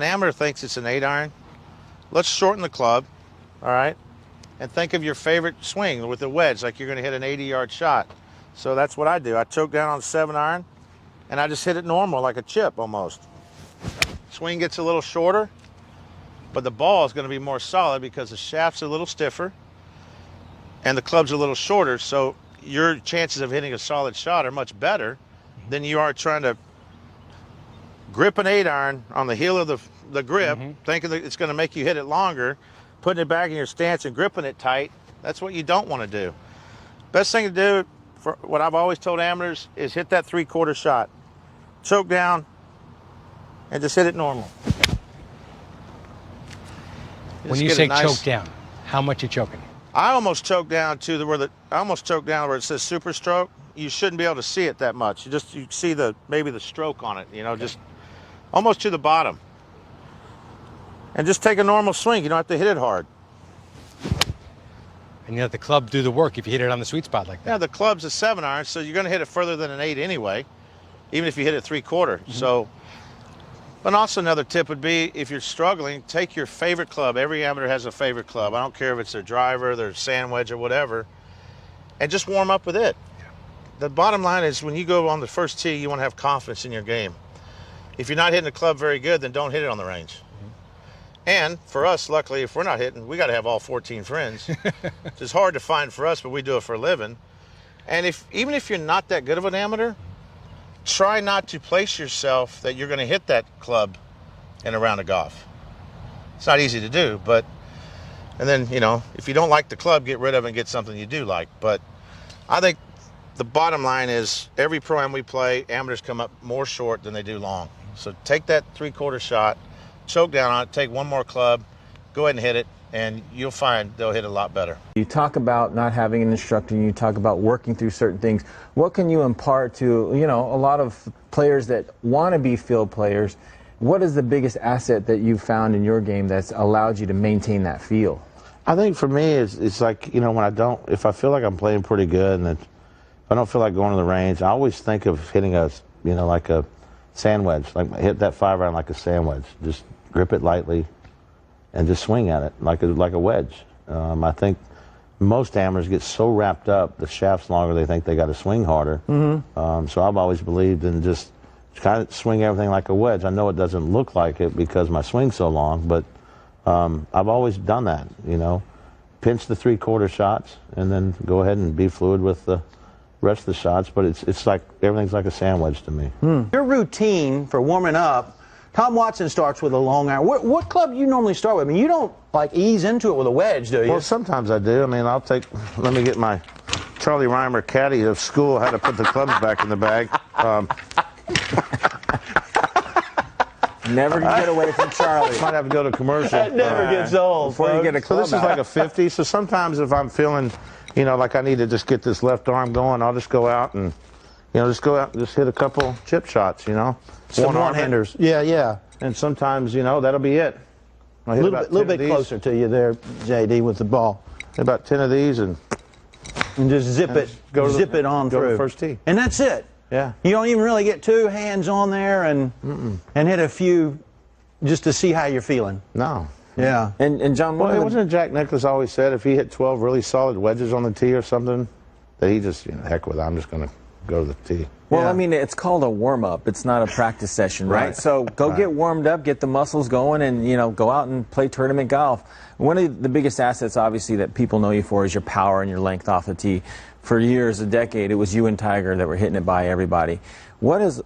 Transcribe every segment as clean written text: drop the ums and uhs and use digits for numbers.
An amateur thinks it's an 8-iron. Let's shorten the club, all right? And think of your favorite swing with a wedge, like you're going to hit an 80-yard shot. So that's what I do. I choke down on 7-iron, and I just hit it normal, like a chip almost. Swing gets a little shorter, but the ball is going to be more solid because the shaft's a little stiffer and the club's a little shorter, so your chances of hitting a solid shot are much better than you are trying to grip an 8-iron on the heel of the grip, thinking that it's going to make you hit it longer, putting it back in your stance and gripping it tight. That's what you don't want to do. Best thing to do, for what I've always told amateurs, is hit that 3/4 shot. Choke down and just hit it normal. When you say choke down, how much you choking? I almost choked down to where it says super stroke. You shouldn't be able to see it that much. You see maybe the stroke on it, just almost to the bottom. And just take a normal swing. You don't have to hit it hard. And you let the club do the work if you hit it on the sweet spot like that. Yeah, the club's a 7-iron, so you're going to hit it further than an 8 anyway, even if you hit it 3/4. So, but also another tip would be, if you're struggling, take your favorite club. Every amateur has a favorite club. I don't care if it's their driver, their sand wedge, or whatever, and just warm up with it. The bottom line is, when you go on the first tee, you want to have confidence in your game. If you're not hitting the club very good, then don't hit it on the range. And for us, luckily, if we're not hitting, we got to have all 14 friends. It's hard to find for us, but we do it for a living. And even if you're not that good of an amateur, try not to place yourself that you're going to hit that club in a round of golf. It's not easy to do, and then, if you don't like the club, get rid of it and get something you do like. But I think the bottom line is, every pro-am we play, amateurs come up more short than they do long. So take that 3/4 shot, choke down on it, take one more club, go ahead and hit it, and you'll find they'll hit it a lot better. You talk about not having an instructor, you talk about working through certain things. What can you impart to, a lot of players that want to be field players? What is the biggest asset that you've found in your game that's allowed you to maintain that feel? I think for me, it's like, if I feel like I'm playing pretty good and if I don't feel like going to the range, I always think of hitting like a sand wedge, like hit that 5-iron like a sand wedge. Just grip it lightly and just swing at it like a wedge. I think most amateurs get so wrapped up, the shaft's longer, they think they got to swing harder. So I've always believed in just kind of swing everything like a wedge. I know it doesn't look like it because my swing's so long, but I've always done that, Pinch the 3/4 shots and then go ahead and be fluid with the rest of the shots, but it's like everything's like a sandwich to me. Your routine for warming up, Tom Watson starts with a long iron. What club do you normally start with? I mean, you don't ease into it with a wedge, do you? Well, sometimes I do. I mean, let me get my Charlie Reimer caddy of school how to put the clubs back in the bag. Never get away from Charlie. Might have to go to commercial. That never gets old. Before you get a club So this is like a 50. So sometimes if I'm feeling, like I need to just get this left arm going, I'll just go out and, just hit a couple chip shots, Some one-handers. Yeah. And sometimes, that'll be it. A little bit closer to you there, JD, with the ball. Hit about 10 of these and just zip it on go through. to the first tee. And that's it. Yeah. You don't even really get two hands on there and hit a few just to see how you're feeling. No. Yeah. And John, wasn't Jack Nicklaus always said if he hit 12 really solid wedges on the tee or something, that he just, heck with it, I'm just going to go to the tee. Well, Yeah. I mean, it's called a warm-up. It's not a practice session, right? So go get warmed up, get the muscles going, and, go out and play tournament golf. One of the biggest assets, obviously, that people know you for is your power and your length off the tee. For years, a decade, it was you and Tiger that were hitting it by everybody. What has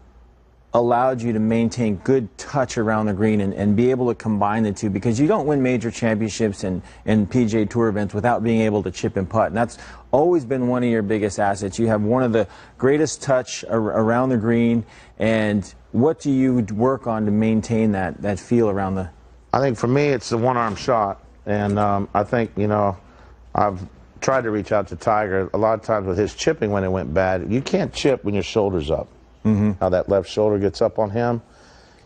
allowed you to maintain good touch around the green and be able to combine the two? Because you don't win major championships and PGA Tour events without being able to chip and putt. And that's always been one of your biggest assets. You have one of the greatest touch around the green. And what do you work on to maintain that feel around the... I think for me, it's the one-arm shot. And I think, I've tried to reach out to Tiger. A lot of times with his chipping when it went bad, you can't chip when your shoulder's up. How that left shoulder gets up on him,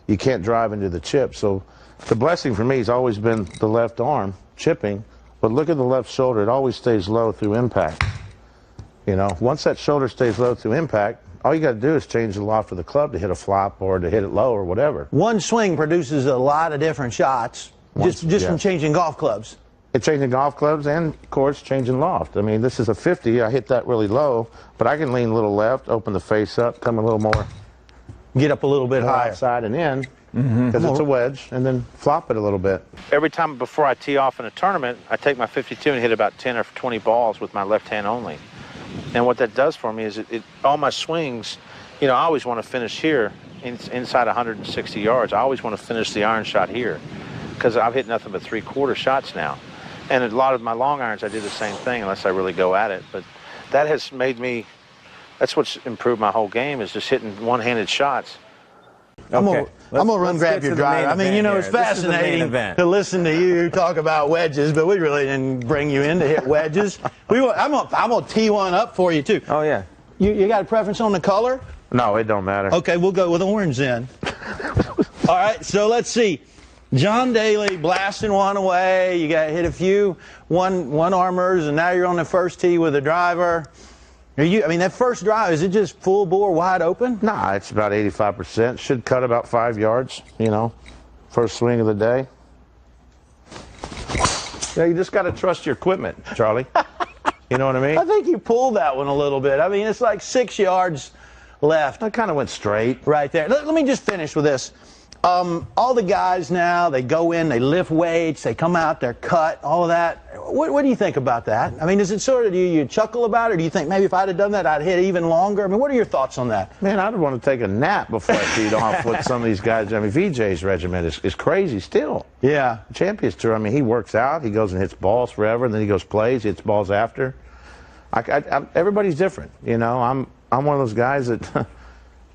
you can't drive into the chip. So the blessing for me has always been the left arm chipping, but look at the left shoulder. It always stays low through impact. Once that shoulder stays low through impact, all you got to do is change the loft of the club to hit a flop or to hit it low or whatever. One swing produces a lot of different shots just from changing golf clubs. It's changing golf clubs and, of course, changing loft. I mean, this is a 50. I hit that really low, but I can lean a little left, open the face up, come a little more. Get up a little bit higher. Outside and in, because it's a wedge, and then flop it a little bit. Every time before I tee off in a tournament, I take my 52 and hit about 10 or 20 balls with my left hand only. And what that does for me is all my swings, you know, I always want to finish here inside 160 yards. I always want to finish the iron shot here because I've hit nothing but 3/4 shots now. And a lot of my long irons, I do the same thing unless I really go at it. But that has made me, that's what's improved my whole game, is just hitting one-handed shots. I'm gonna run grab your driver. I mean, you know, it's fascinating to listen to you talk about wedges, but we really didn't bring you in to hit wedges. I'm gonna tee one up for you too. Oh yeah. You got a preference on the color? No, it don't matter. Okay, we'll go with orange then. All right, so let's see. John Daly blasting one away. You got hit a few one-armers, and now you're on the first tee with a driver. I mean, that first drive, is it just full bore, wide open? Nah, it's about 85%. Should cut about 5 yards, you know, first swing of the day. Yeah, you just got to trust your equipment, Charlie. You know what I mean? I think you pulled that one a little bit. I mean, it's like 6 yards left. I kind of went straight. Right there. Let me just finish with this. All the guys now, they go in, they lift weights, they come out, they're cut, all of that. What do you think about that? I mean, is it sort of, do you chuckle about it, or do you think maybe if I'd have done that, I'd hit even longer? I mean, what are your thoughts on that? Man, I'd want to take a nap before I teed off with some of these guys. I mean, VJ's regimen is crazy still. Yeah. Champions Tour, I mean, he works out, he goes and hits balls forever, and then he goes plays, hits balls after. Everybody's different, you know. I'm one of those guys that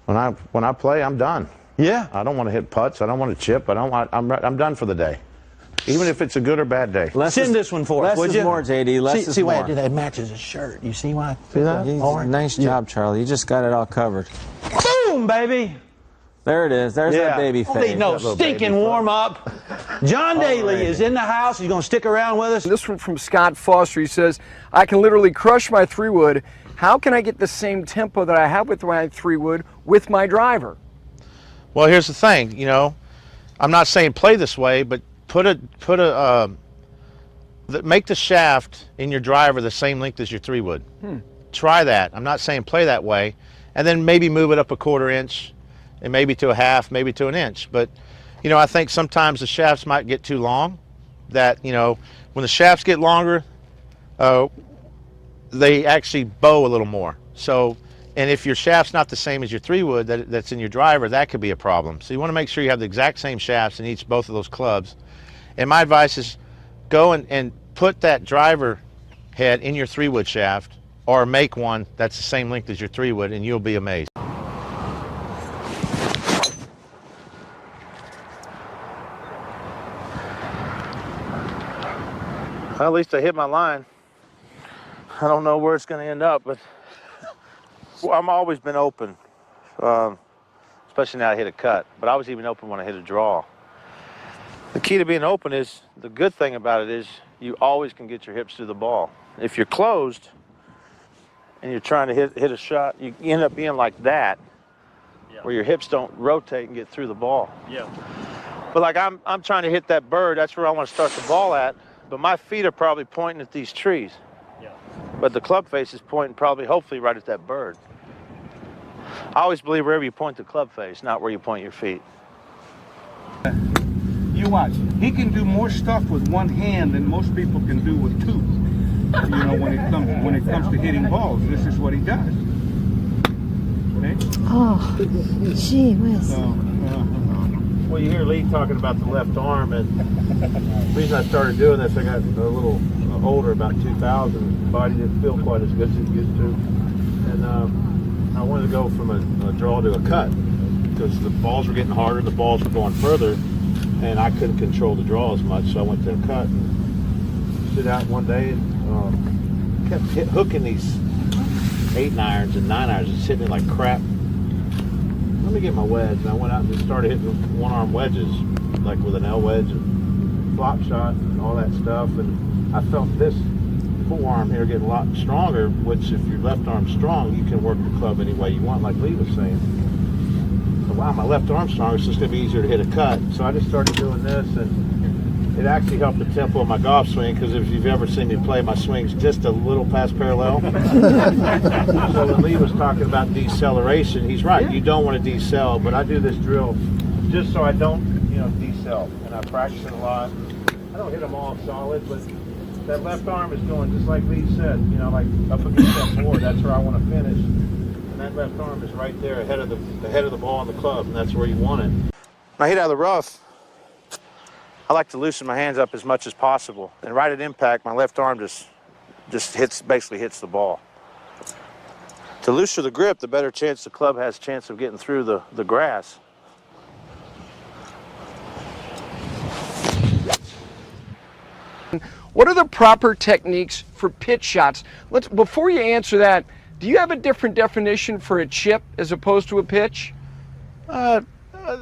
when I play, I'm done. Yeah. I don't want to hit putts. I don't want to chip. I'm done for the day, even if it's a good or bad day. Send this one for us, would you? Less is more, JD. Less is see more. why that matches his shirt. You see why? See that? Nice job, Charlie. You just got it all covered. Boom, baby. There it is. There's that baby Don't need face. no stinking warm up. John Daly is in the house. He's going to stick around with us. This one from Scott Foster. He says, I can literally crush my 3-wood. How can I get the same tempo that I have with my 3-wood with my driver? Well, here's the thing, you know, I'm not saying play this way, but make the shaft in your driver the same length as your 3-wood. Try that. I'm not saying play that way, and then maybe move it up a 1/4 inch, and maybe to a half, maybe to an inch. But, you know, I think sometimes the shafts might get too long. That, you know, when the shafts get longer, they actually bow a little more. So. And if your shaft's not the same as your 3-wood that's in your driver, that could be a problem. So you want to make sure you have the exact same shafts in both of those clubs. And my advice is go and put that driver head in your 3-wood shaft, or make one that's the same length as your 3-wood, and you'll be amazed. Well, at least I hit my line. I don't know where it's going to end up, but I've always been open, especially now I hit a cut, but I was even open when I hit a draw. The key to being open is, the good thing about it is, you always can get your hips through the ball. If you're closed and you're trying to hit a shot, you end up being like that, where your hips don't rotate and get through the ball. Yeah. But like I'm trying to hit that bird, that's where I want to start the ball at, but my feet are probably pointing at these trees. Yeah. But the club face is pointing hopefully right at that bird. I always believe wherever you point the club face, not where you point your feet. You watch. He can do more stuff with one hand than most people can do with two. You know, when it comes to hitting balls, this is what he does. Okay? Oh, gee whiz. Well, you hear Lee talking about the left arm, and the reason I started doing this, I got a little older, about 2000. Body didn't feel quite as good as it used to, and I wanted to go from a draw to a cut because the balls were getting harder, the balls were going further, and I couldn't control the draw as much, so I went to a cut and stood out one day and kept hooking these 8-irons and 9-irons, just hitting it like crap. Let me get my wedge, and I went out and just started hitting one-arm wedges, like with an L wedge and flop shot and all that stuff, and I felt this forearm here getting a lot stronger, which if your left arm's strong, you can work the club any way you want, like Lee was saying. So, wow, my left arm's stronger, so it's going to be easier to hit a cut. So I just started doing this, and it actually helped the tempo of my golf swing, because if you've ever seen me play, my swing's just a little past parallel. So when Lee was talking about deceleration, he's right. You don't want to decel, but I do this drill just so I don't, decel. And I practice it a lot. I don't hit them all solid, but that left arm is going just like Lee said, like up against that board. That's where I want to finish. And that left arm is right there ahead of the ball on the club, and that's where you want it. When I hit out of the rough, I like to loosen my hands up as much as possible. And right at impact, my left arm just basically hits the ball. The looser the grip, the better chance the club has a chance of getting through the grass. What are the proper techniques for pitch shots? Before you answer that, do you have a different definition for a chip as opposed to a pitch?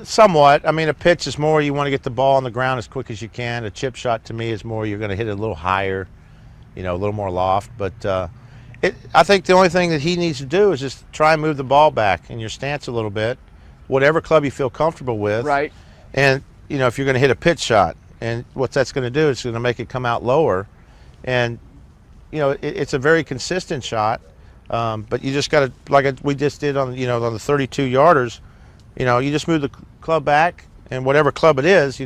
Somewhat. I mean, a pitch is more you want to get the ball on the ground as quick as you can. A chip shot to me is more you're going to hit it a little higher, a little more loft. But I think the only thing that he needs to do is just try and move the ball back in your stance a little bit, whatever club you feel comfortable with. Right. And, if you're going to hit a pitch shot, and what that's going to do is going to make it come out lower. And, it's a very consistent shot. But you just got to, like we just did on, on the 32 yarders, you just move the club back, and whatever club it is,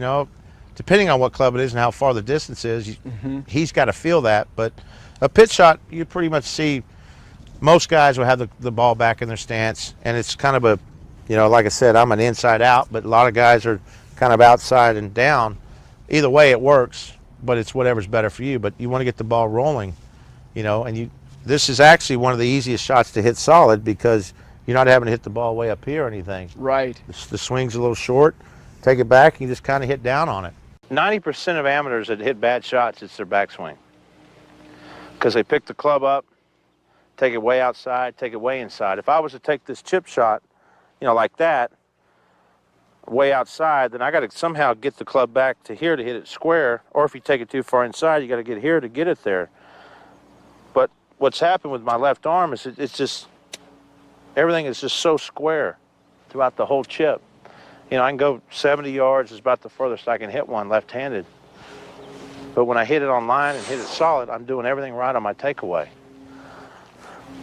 depending on what club it is and how far the distance is, he's got to feel that. But a pitch shot, you pretty much see most guys will have the ball back in their stance, and it's kind of a, like I said, I'm an inside out, but a lot of guys are kind of outside and down. Either way, it works, but it's whatever's better for you. But you want to get the ball rolling, and this is actually one of the easiest shots to hit solid, because you're not having to hit the ball way up here or anything. Right. The swing's a little short. Take it back, and you just kind of hit down on it. 90% of amateurs that hit bad shots, it's their backswing. Because they pick the club up, take it way outside, take it way inside. If I was to take this chip shot, like that, way outside, then I got to somehow get the club back to here to hit it square. Or if you take it too far inside, you got to get here to get it there. But what's happened with my left arm is it's just, everything is just so square throughout the whole chip. I can go 70 yards is about the furthest I can hit one left-handed. But when I hit it on line and hit it solid, I'm doing everything right on my takeaway.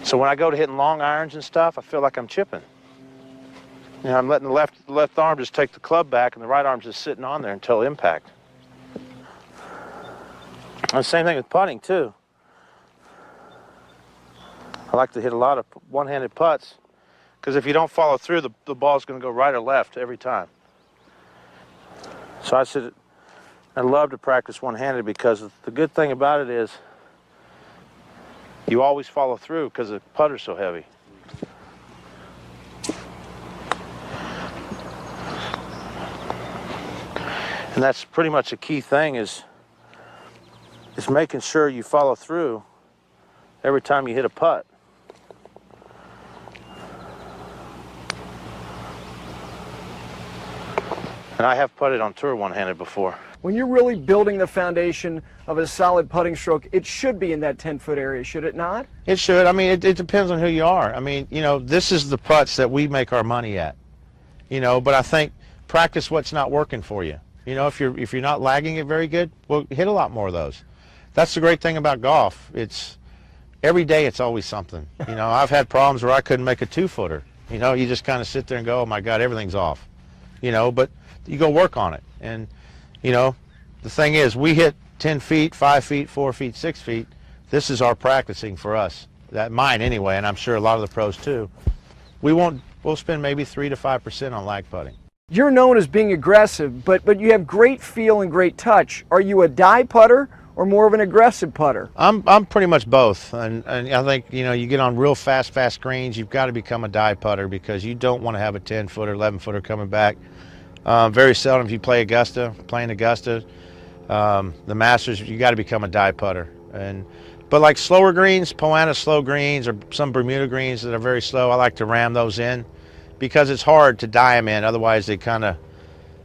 So when I go to hitting long irons and stuff, I feel like I'm chipping. I'm letting the left arm just take the club back, and the right arm's just sitting on there until impact. And the same thing with putting too. I like to hit a lot of one-handed putts, because if you don't follow through, the ball's going to go right or left every time. So I love to practice one-handed, because the good thing about it is you always follow through because the putter's so heavy. And that's pretty much a key thing is making sure you follow through every time you hit a putt. And I have putted on tour one-handed before. When you're really building the foundation of a solid putting stroke, it should be in that 10-foot area, should it not? It should. I mean, it depends on who you are. I mean, this is the putts that we make our money at. But I think practice what's not working for you. If you're not lagging it very good, well, hit a lot more of those. That's the great thing about golf. It's every day it's always something. I've had problems where I couldn't make a 2-footer. You just kind of sit there and go, oh my God, everything's off. But you go work on it. And the thing is, we hit 10 feet, 5 feet, 4 feet, 6 feet. This is our practicing for us. Mine anyway, and I'm sure a lot of the pros too. We'll spend maybe 3 to 5% on lag putting. You're known as being aggressive, but you have great feel and great touch. Are you a die putter or more of an aggressive putter? I'm pretty much both, and I think you get on real fast greens, you've got to become a die putter, because you don't want to have a 10-footer, 11-footer coming back. Very seldom if you playing Augusta, the Masters, you got to become a die putter. But like slower greens, Poana slow greens, or some Bermuda greens that are very slow, I like to ram those in, because it's hard to die them in. Otherwise, they kind of,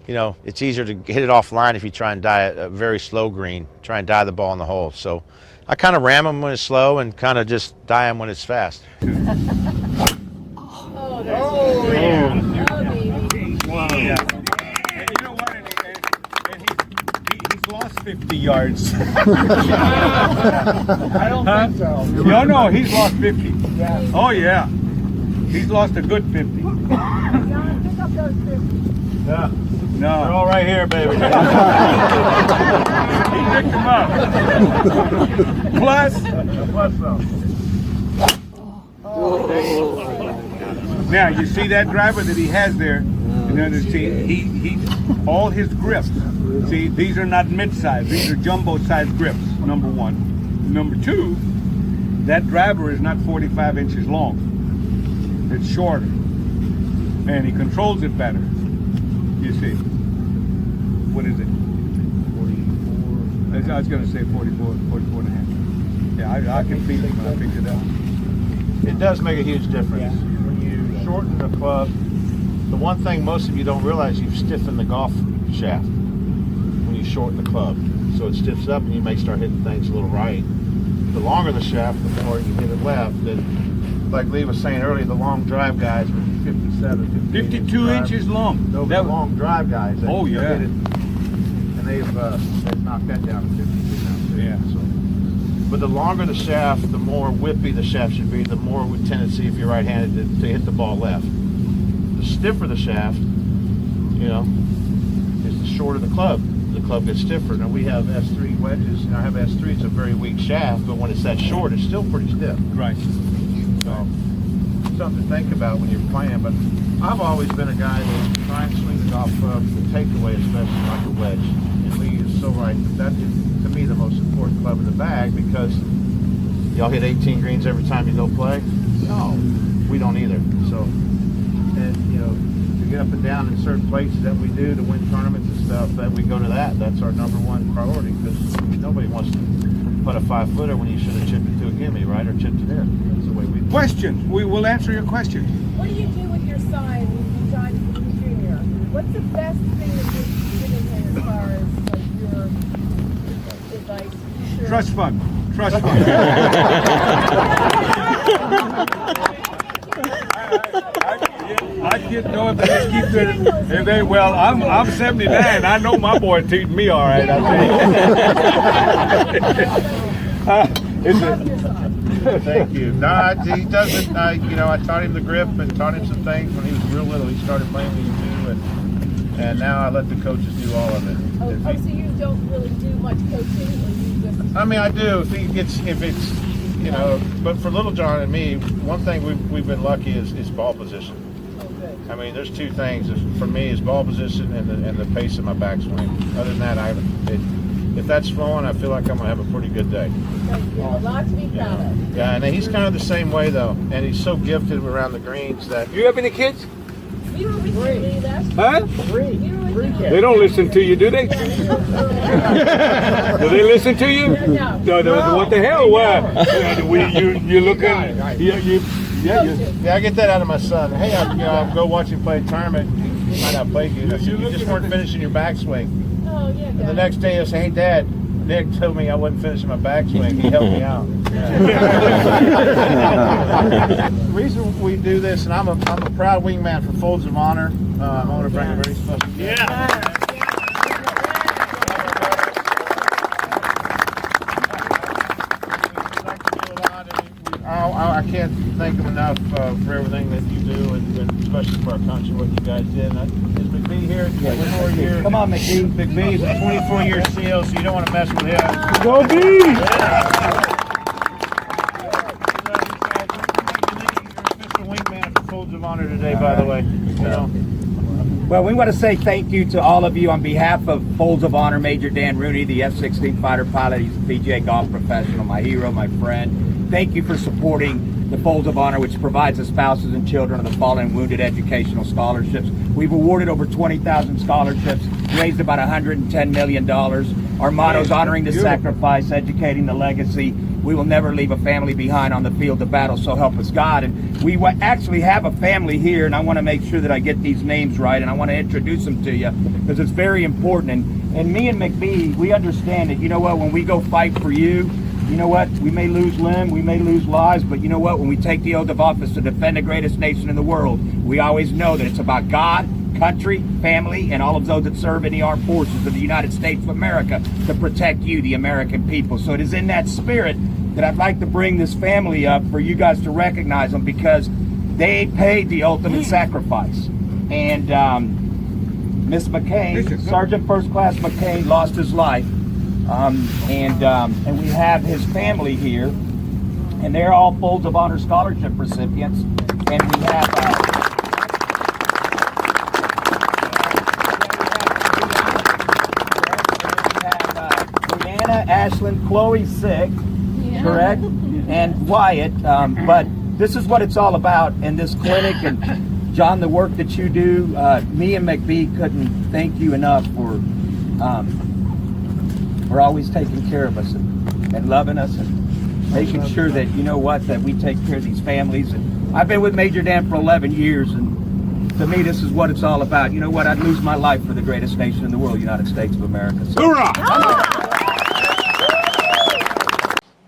it's easier to hit it offline if you try and die a very slow green, try and die the ball in the hole. So I kind of ram them when it's slow and kind of just die them when it's fast. Yeah. And you know what? And he's lost 50 yards. I don't think so. No, he's lost 50. Yeah. Oh, yeah. He's lost a good 50. John, pick up those 50. No. They're all right here, baby. He picked them up. Plus some. Now, you see that driver that he has there? You know, he all his grips. See, these are not mid-size. These are jumbo-sized grips, number one. Number two, that driver is not 45 inches long. It's shorter. And he controls it better. You see. What is it? 44. I was going to say 44 and a half. Yeah, I can feel it when I picked it up. It does make a huge difference. When you shorten the club, the one thing most of you don't realize, you've stiffened the golf shaft when you shorten the club. So it stiffs up and you may start hitting things a little right. The longer the shaft, the more you hit it left. And like Lee was saying earlier, the long drive guys were 57, 52 inches long. Those are long drive guys. That Oh, yeah. hit it, and they've knocked that down to 52 now too. Yeah. So, but the longer the shaft, the more whippy the shaft should be, the more with tendency, if you're right-handed, to hit the ball left. The stiffer the shaft, you know, is the shorter the club. The club gets stiffer. Now we have S3 wedges. I have S3. It's a very weak shaft, but when it's that short, it's still pretty stiff. Right. So, something to think about when you're playing. But I've always been a guy that tries to swing the golf club, the takeaway especially like a wedge. And Lee is so right. That is, to me, the most important club in the bag, because y'all hit 18 greens every time you go play. No, we don't either. So, and you know, to get up and down in certain places that we do to win tournaments and stuff, that we go to that. That's our number one priority, because nobody wants to put a 5-footer when you should have chipped it to a gimme, right, or chipped it in. That's the way we do. Questions. We will answer your questions. What do you do with your sign when you join the junior? What's the best thing that you've given him as far as like your advice? Sure. Trust fund. Trust fund. I just know if they just keep it, if they, well, I'm 79. I know my boy treating me all right. I think. Thank you. No, he doesn't. You know, I taught him the grip and taught him some things when he was real little. He started playing with you too, and now I let the coaches do all of it. Oh, so you don't really do much coaching, or you just? I mean, I do. If it's, you know, but for Little John and me, one thing we've been lucky is ball position. Oh, good. I mean, there's two things for me: is ball position and the pace of my backswing. Other than that, if that's flowing, I feel like I'm gonna have a pretty good day. Thank you. A lot to be proud of. Yeah, and he's kind of the same way though, and he's so gifted around the greens that. You have any kids? You were with me last year. Huh? Three. You were with me. They don't listen to you, do they? Do they listen to you? No. What the hell? Why? You looking? Yeah, I get that out of my son. Hey, I'll go watch him play a tournament. He might not play good. I said, you just weren't finishing your backswing. Oh, yeah. And the next day he'll say, hey, Dad, Nick told me I wasn't finishing my backswing. He helped me out. The reason we do this, and I'm a proud wingman for Folds of Honor. I want to bring a very special gift. I can't thank him enough for everything that you do, and especially for our country, what you guys did. Is McBee here? Yeah, 24 years. Come on, McBee. McBee is a 24-year SEAL, so you don't want to mess with him. Go B! You're official wingman for Folds of Honor today, by the way. You know. Well, we want to say thank you to all of you on behalf of Folds of Honor, Major Dan Rooney, the F-16 fighter pilot. He's a PGA golf professional, my hero, my friend. Thank you for supporting the Folds of Honor, which provides the spouses and children of the fallen and wounded educational scholarships. We've awarded over 20,000 scholarships, raised about $110 million. Our motto is honoring the sacrifice, educating the legacy. We will never leave a family behind on the field of battle, so help us God. And we actually have a family here, and I want to make sure that I get these names right, and I want to introduce them to you because it's very important. And me and McBee, we understand that, you know what, when we go fight for you, you know what? We may lose limb, we may lose lives, but you know what? When we take the oath of office to defend the greatest nation in the world, we always know that it's about God, country, family, and all of those that serve in the armed forces of the United States of America to protect you, the American people. So it is in that spirit that I'd like to bring this family up for you guys to recognize them, because they paid the ultimate sacrifice. And Miss McCain, Sergeant First Class McCain, lost his life. And we have his family here, and they're all Folds of Honor Scholarship recipients. And we have Brianna, Ashlyn, Chloe sick, correct, and Wyatt. But this is what it's all about in this clinic. And John, the work that you do, me and McBee couldn't thank you enough for always taking care of us and loving us and making sure that, you know what, that we take care of these families. And I've been with Major Dan for 11 years, and to me, this is what it's all about. You know what? I'd lose my life for the greatest nation in the world, United States of America. So, Hoorah!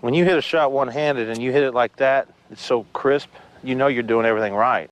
When you hit a shot one-handed and you hit it like that, it's so crisp, you know you're doing everything right.